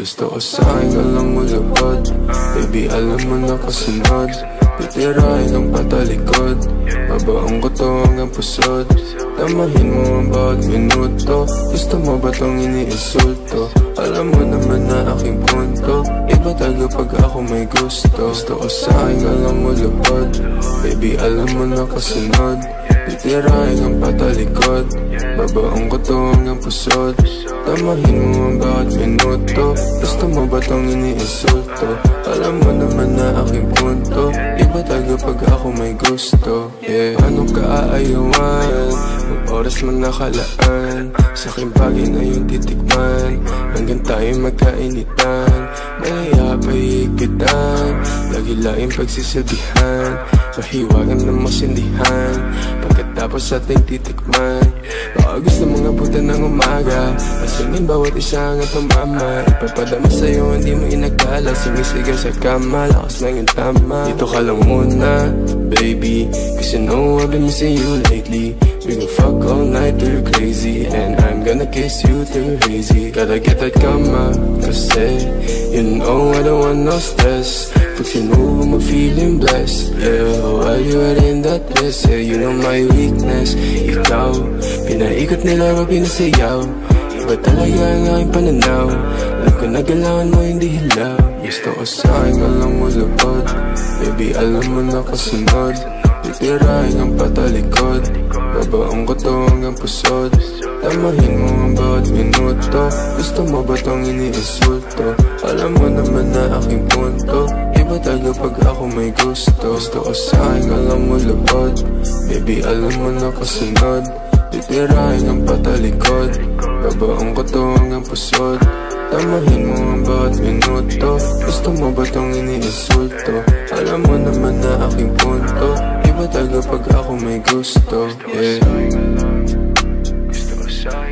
Gusto ko sa'kin ka lang mulubad. Baby, alam mo na kasunod. Titirahin ang patalikod. Babaong ko to hanggang pusod. Tamahin mo ang bawat minuto. Gusto mo ba tong iniinsulto? Alam mo naman na aking punto. Iba tayo pag ako may gusto. Gusto ko sa'kin ka lang mulubad. Baby, alam mo na kasunod. Titirahin ang patalikod. Babaong ko to hanggang pusod. Tamahin mo ang bawat minuto. Gusto mo ba tong iniinsulto? Alam mo naman na aking punto. Iba tayo pag ako may gusto. Yeah, ano ka aayawan? Ang oras man nakalaan. Sa aking bagay na yung titikman. Hanggang tayo magkainitan. Mahiya pa higpitan. Lagi laing pagsisilbihan. Mahiwagan na masindihan. Pagkatapos ating titikman. Baka gusto mong abutan ng umaga. Pasingin bawat isa hanggang tumama. Ipapadama sa'yo hindi mo inagdala. Sumisigaw sa kama, lakas lang yung tama. Dito ka lang muna, baby, cause you know I've been missing you lately. We gon' fuck all night till you're crazy. And I'm gonna kiss you till you're hazy. Gotta get that kama, kasi you know I don't want no stress. Pag sinubo mo feeling blessed. Yeah, while you are in that dress. Yeah, you know my weakness. Ikaw, pinaikot nila o pinasayaw. Iba talaga ang aking pananaw. Alam ko na galawan mo hindi hilaw. Gusto ko sa'kin ka lang mulubad. Baby, alam mo na kasunod. Titirahin ang patalikod. Babaong ko to hanggang pusod. Tamahin mo ang bawat minuto. Gusto mo ba tong iniinsulto? Alam mo naman na aking punto. Iba tayo pag ako may gusto. Gusto ko sa'kin ka lang mulubad. Baby, alam mo na kasunod. Titirahin ang patalikod. Babaong ko to hanggang pusod. Tamahin mo ang bawat minuto. Gusto mo ba tong iniinsulto? Alam mo naman na aking punto. Iba tayo pag ako may gusto. Yeah. Gusto ko sa'kin